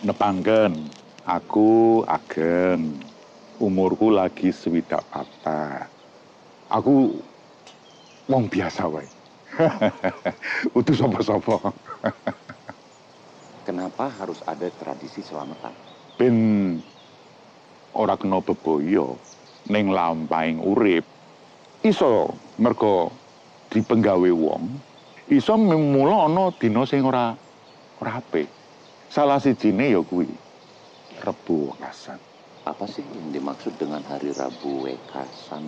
Nepangken, aku ageng, umurku lagi 24. Aku wong biasa wae. Utu sapa-sapa. Kenapa harus ada tradisi selamatan? Ben ora kena bebaya ning lampahing urip. Iso mergo dipenggawe wong, iso mula ana dina sing ora apik. Salah sijine ya kuwi Rebo Wekasan. Apa sih yang dimaksud dengan hari Rabu Wekasan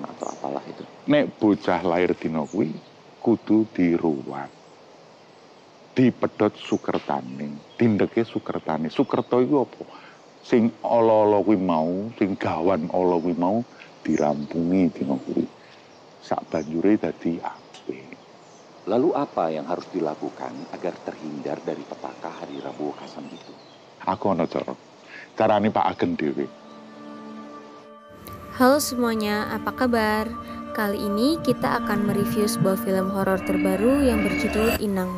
atau apalah itu? Nek bocah lahir dina kuwi kudu diruwat. Dipedhot sukertane, tindeke sukertane. Sukerta iku apa? Sing ala-ala kuwi mau, sing gawan ala kuwi mau dirampungi dina kuwi. Sak banjure dadi apik. Lalu apa yang harus dilakukan agar terhindar dari petaka hari Rabu Wekasan itu? Aku ana cara. Carane Pak Ageng dhewe. Halo semuanya, apa kabar? Kali ini kita akan mereview sebuah film horor terbaru yang berjudul Inang.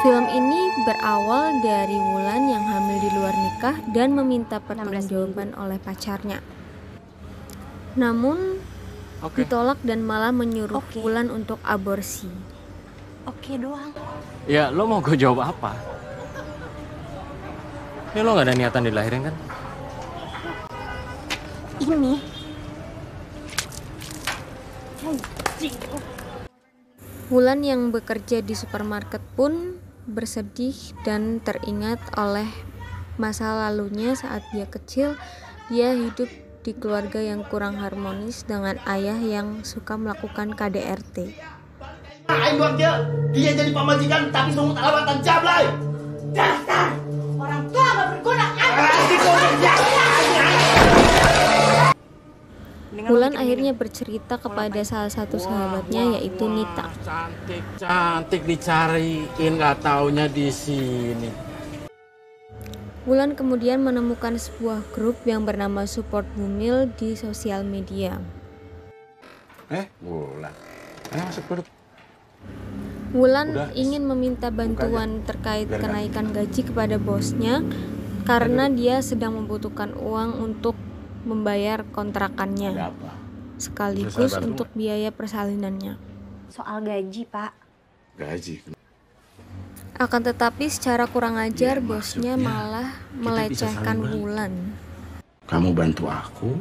Film ini berawal dari Wulan yang hamil di luar nikah dan meminta pertanggungjawaban oleh pacarnya. Namun ditolak dan malah menyuruh Wulan untuk aborsi. Oke doang. Ya, lo mau gue jawab apa? Ya lo gak ada niatan dilahirin kan? Ini. Wulan yang bekerja di supermarket pun bersedih dan teringat oleh masa lalunya saat dia kecil. Dia hidup di keluarga yang kurang harmonis dengan ayah yang suka melakukan KDRT. Aing buat dia jadi pemajikan tapi sungguh tak lawatan jablay. Dasar orang tua gak berguna. Wulan akhirnya bercerita kepada salah satu sahabatnya yaitu Nita. Cantik dicariin, gak taunya di sini. Wulan kemudian menemukan sebuah grup yang bernama Support Bumil di sosial media. Wulan. Masuk grup. Wulan ingin meminta bantuan terkait kenaikan gaji kepada bosnya karena dia sedang membutuhkan uang untuk membayar kontrakannya sekaligus untuk biaya persalinannya. Soal gaji, Pak. Gaji. Akan tetapi secara kurang ajar bosnya malah melecehkan Wulan. Kamu bantu aku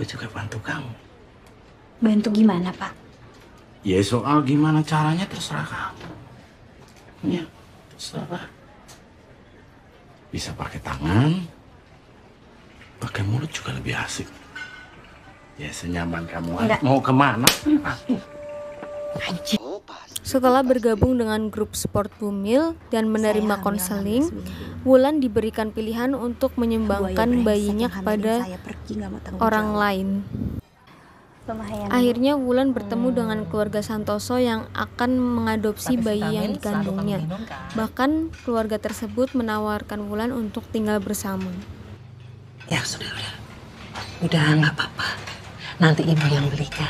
juga bantu kamu. Bantu gimana, Pak? Ya soal gimana caranya terserah kamu. Ya, terserah. Bisa pakai tangan, pakai mulut juga lebih asik. Ya senyaman kamu. Mau kemana? Setelah bergabung dengan grup Support Bumil dan menerima konseling, Wulan diberikan pilihan untuk menyumbangkan bayinya kepada orang lain. Akhirnya Wulan bertemu dengan keluarga Santoso yang akan mengadopsi bayi yang dikandungnya. Bahkan keluarga tersebut menawarkan Wulan untuk tinggal bersama. Ya udah nggak apa-apa. Nanti ibu yang belikan.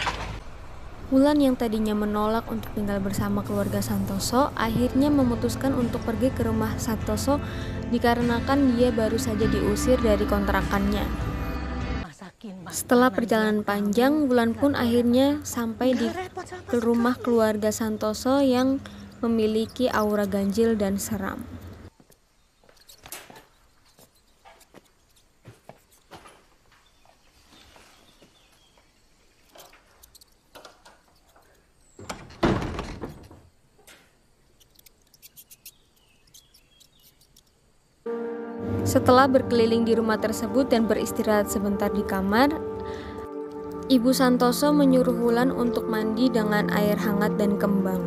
Wulan yang tadinya menolak untuk tinggal bersama keluarga Santoso akhirnya memutuskan untuk pergi ke rumah Santoso dikarenakan dia baru saja diusir dari kontrakannya. Setelah perjalanan panjang, Wulan pun akhirnya sampai di rumah keluarga Santoso yang memiliki aura ganjil dan seram. Setelah berkeliling di rumah tersebut dan beristirahat sebentar di kamar, Ibu Santoso menyuruh Wulan untuk mandi dengan air hangat dan kembang.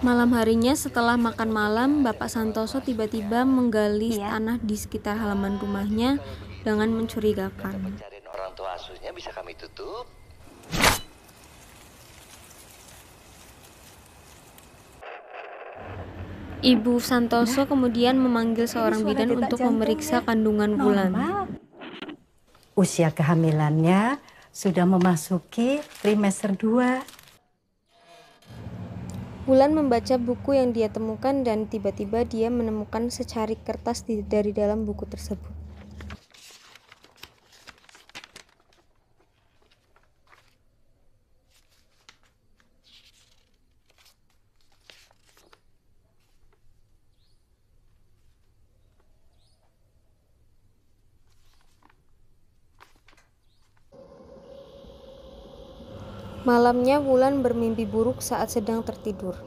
Malam harinya setelah makan malam, Bapak Santoso tiba-tiba menggali tanah di sekitar halaman rumahnya dengan mencurigakan. Pencarian orang tua asuhnya bisa kami tutup. Ibu Santoso kemudian memanggil seorang bidan untuk memeriksa kandungan Wulan. Usia kehamilannya sudah memasuki trimester 2. Wulan membaca buku yang dia temukan dan tiba-tiba dia menemukan secari kertas dari dalam buku tersebut. Malamnya Wulan bermimpi buruk saat sedang tertidur.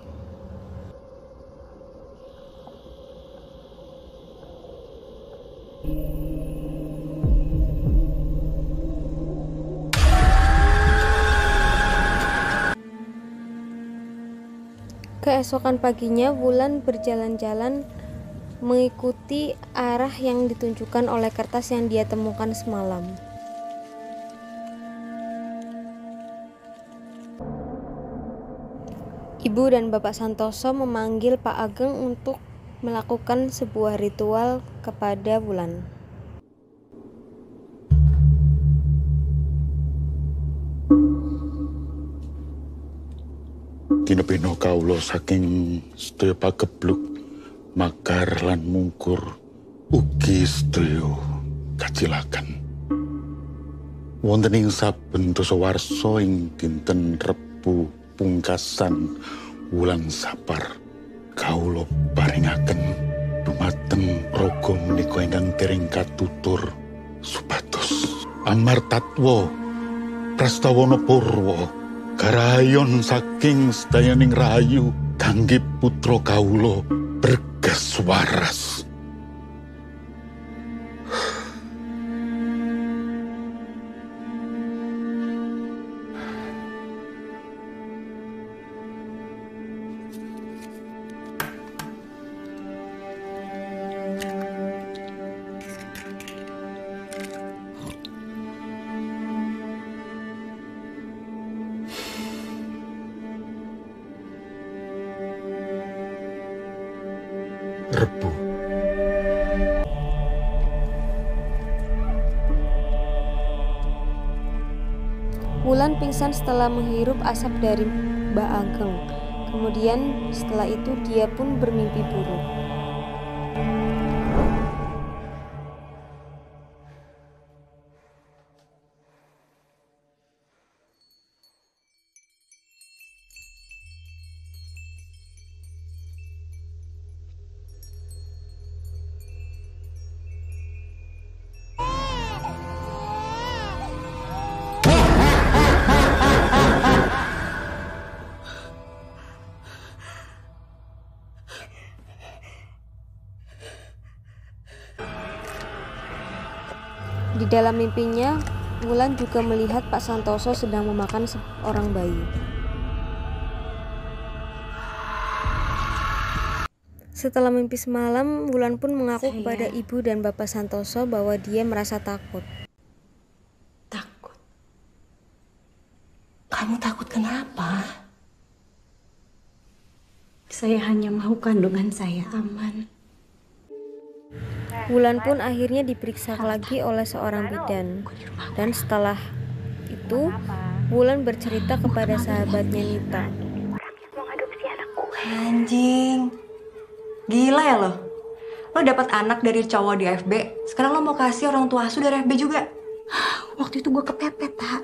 Keesokan paginya Wulan berjalan-jalan mengikuti arah yang ditunjukkan oleh kertas yang dia temukan semalam. Ibu dan Bapak Santoso memanggil Pak Ageng untuk melakukan sebuah ritual kepada Wulan. Kinepeno kawula saking sedaya pagebluk makar lan mungkur ugi sedaya kacilakan. Wonten ing saben dasawarsa ing dinten Rebu pungkasan wulan Sapar kawula paringaken dumateng raga menika ingkang dereng katutur supados amartatwa prastawana purwa karayon saking sedayaning rahayu kangge putra kawula bergas waras. Rebu. Wulan pingsan setelah menghirup asap dari Mbak Ageng. Kemudian setelah itu dia pun bermimpi buruk. Di dalam mimpinya, Wulan juga melihat Pak Santoso sedang memakan seorang bayi. Setelah mimpi semalam, Wulan pun mengaku kepada Ibu dan Bapak Santoso bahwa dia merasa takut. Takut? Kamu takut kenapa? Saya hanya mau kandungan saya aman. Wulan pun akhirnya diperiksa lagi oleh seorang bidan. Dan setelah itu, Wulan bercerita kepada sahabatnya Nita. Anjing, gila ya lo? Lo dapat anak dari cowok di FB, sekarang lo mau kasih orang tua asuh dari FB juga? Waktu itu gue kepepet, Tak.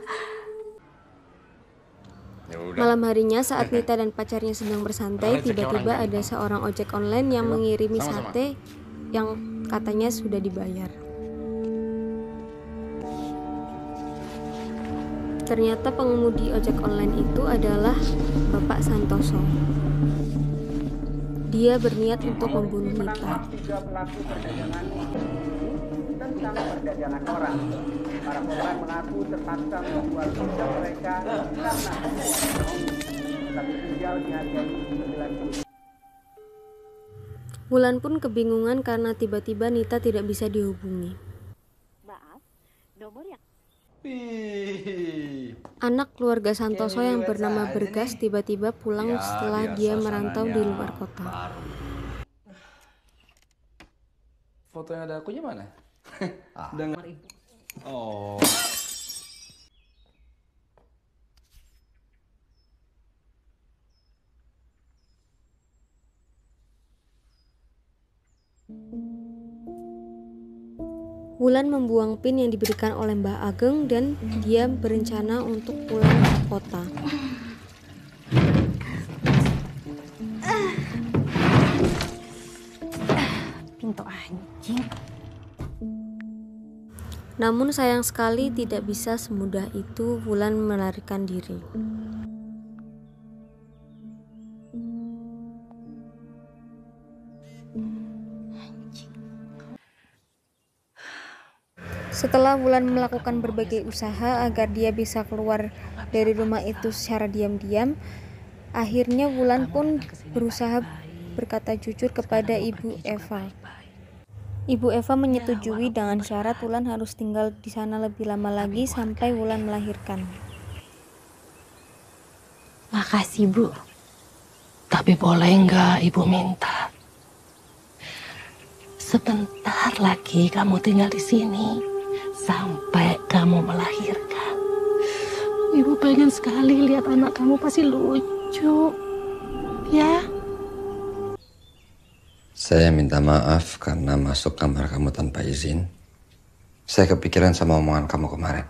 Malam harinya saat Nita dan pacarnya sedang bersantai, tiba-tiba ada seorang ojek online yang mengirimi sate yang katanya sudah dibayar. Ternyata pengemudi ojek online itu adalah Bapak Santoso. Dia berniat untuk membunuh Nita. Tentang perdagangan orang. Para korban mengaku terpaksa menjual visa mereka karena tapi tinggal dihargai 9 juta. Wulan pun kebingungan karena tiba-tiba Nita tidak bisa dihubungi. Maaf, nomor yang... Anak keluarga Santoso yang bernama Bergas tiba-tiba pulang setelah dia merantau di luar kota. Foto yang ada akunya mana? Dengan... Oh. Wulan membuang pin yang diberikan oleh Mbah Ageng dan dia berencana untuk pulang ke kota. Pintu anjing. Namun sayang sekali tidak bisa semudah itu Wulan melarikan diri. Setelah Wulan melakukan berbagai usaha agar dia bisa keluar dari rumah itu secara diam-diam, akhirnya Wulan pun berusaha berkata jujur kepada Ibu Eva. Ibu Eva menyetujui dengan syarat Wulan harus tinggal di sana lebih lama lagi sampai Wulan melahirkan. Makasih, Bu. Tapi boleh nggak Ibu minta? Sebentar lagi kamu tinggal di sini sampai kamu melahirkan. Ibu pengen sekali lihat anak kamu, pasti lucu. Ya? Saya minta maaf karena masuk kamar kamu tanpa izin. Saya kepikiran sama omongan kamu kemarin.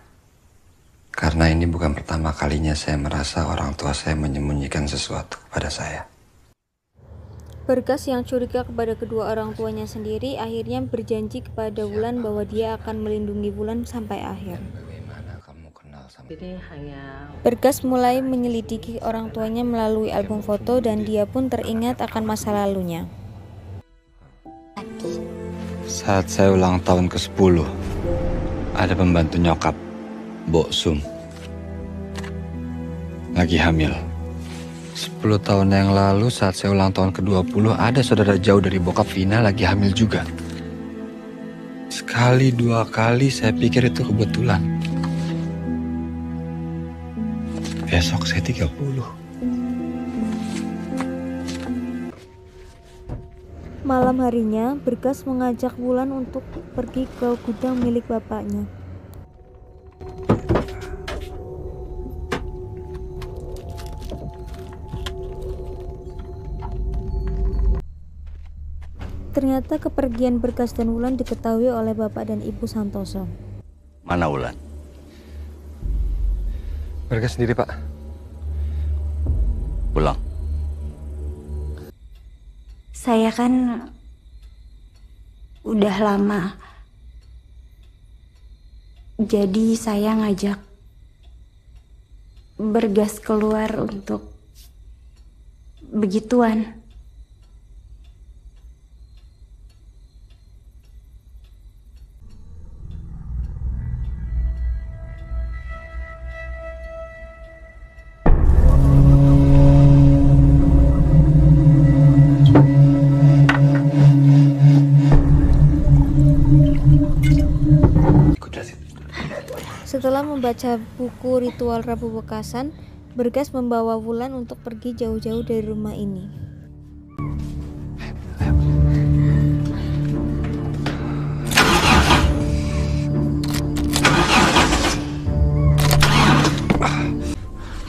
Karena ini bukan pertama kalinya saya merasa orang tua saya menyembunyikan sesuatu kepada saya. Bergas yang curiga kepada kedua orang tuanya sendiri akhirnya berjanji kepada Wulan bahwa dia akan melindungi Wulan sampai akhir. Bergas mulai menyelidiki orang tuanya melalui album foto dan dia pun teringat akan masa lalunya. Saat saya ulang tahun ke-10, ada pembantu nyokap, Mbok Sum, lagi hamil. 10 tahun yang lalu saat saya ulang tahun ke-20, ada saudara jauh dari bokap Vina lagi hamil juga. Sekali dua kali saya pikir itu kebetulan. Besok saya 30. Malam harinya, Bergas mengajak Wulan untuk pergi ke gudang milik bapaknya. Ternyata kepergian Bergas dan Wulan diketahui oleh Bapak dan Ibu Santoso. Mana Wulan? Bergas sendiri, Pak. Pulang. Saya kan udah lama. Jadi saya ngajak Bergas keluar untuk begituan. Setelah membaca buku Ritual Rabu Wekasan, Bergas membawa Wulan untuk pergi jauh-jauh dari rumah ini.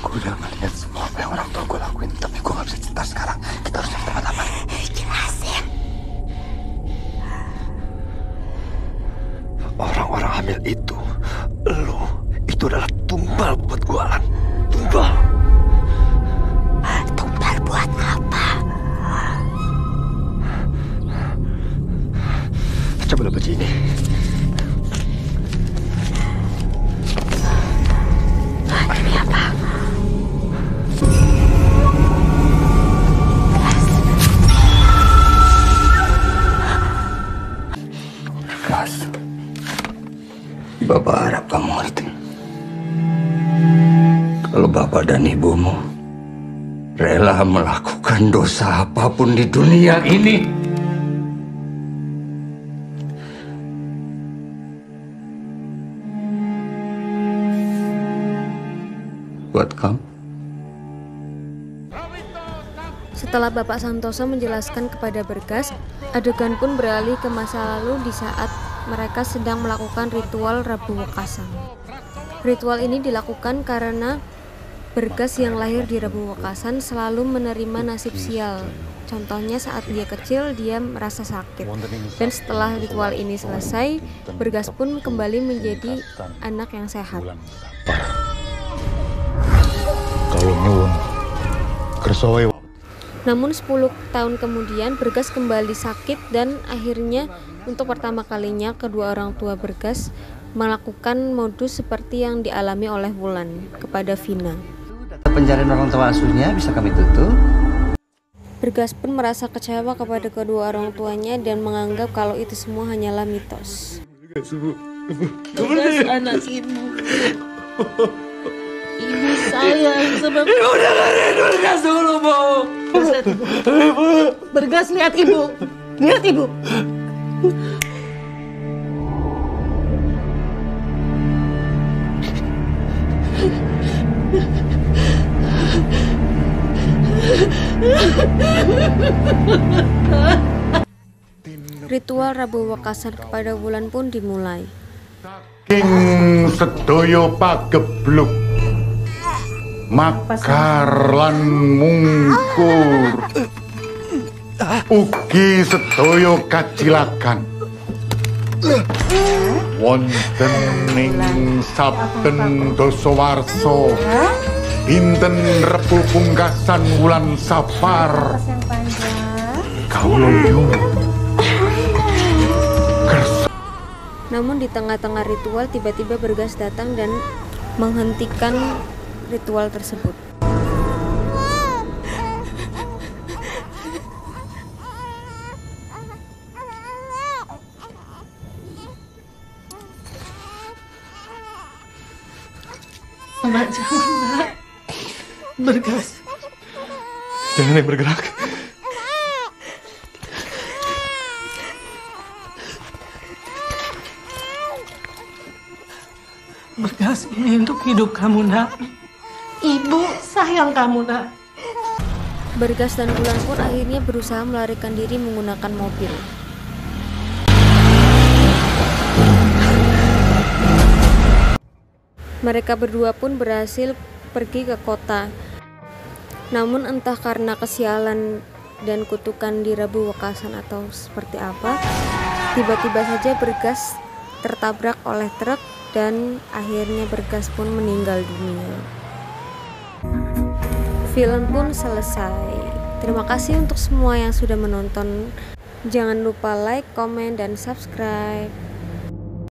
Gue udah ngeliat semua apa yang orang tua gue lakuin, tapi gue gak bisa cerita sekarang. Kita harus cari tempat aman. Jelasin. Orang-orang hamil itu, lo, itu adalah tumbal buat gue, Alan. Tumbal. Tumbal buat apa? Coba lo baca ini. Ini apa? Gas. Bapak harap kamu ngerti. Kalau bapak dan ibumu rela melakukan dosa apapun di dunia ini, buat kamu. Setelah Bapak Santoso menjelaskan kepada Bergas, adegan pun beralih ke masa lalu di saat mereka sedang melakukan ritual Rabu Wekasan. Ritual ini dilakukan karena Bergas yang lahir di Rabu Wekasan selalu menerima nasib sial Contohnya saat dia kecil, dia merasa sakit. Dan setelah ritual ini selesai, Bergas pun kembali menjadi anak yang sehat. Namun 10 tahun kemudian, Bergas kembali sakit dan akhirnya untuk pertama kalinya kedua orang tua Bergas melakukan modus seperti yang dialami oleh Wulan kepada Vina. Pencarian orang tua asuhnya bisa kami tutup. Bergas pun merasa kecewa kepada kedua orang tuanya dan menganggap kalau itu semua hanyalah mitos. Bergas anak ibu. Ibu sayang sebab Ibu dengerin Bergas dulu, Bu. Bergas lihat ibu. Lihat ibu. Ritual Rabu Wekasan kepada Wulan pun dimulai. King sedoyo pagebluk makar lan mungkur ugi sedoyo kacilakan wonten ing saben dasawarsa dinten Rebo pungkasan wulan Sapar kawula nyuwun. Namun di tengah-tengah ritual tiba-tiba Bergas datang dan menghentikan ritual tersebut. Nak, jangan, Nak. Bergas. Jangan yang bergerak. Bergas ini untuk hidup kamu, Nak. Ibu sayang kamu, Nak. Bergas dan Wulan pun akhirnya berusaha melarikan diri menggunakan mobil. Mereka berdua pun berhasil pergi ke kota. Namun entah karena kesialan dan kutukan di Rabu Wekasan atau seperti apa, tiba-tiba saja Bergas tertabrak oleh truk dan akhirnya Bergas pun meninggal dunia. Film pun selesai. Terima kasih untuk semua yang sudah menonton. Jangan lupa like, komen, dan subscribe.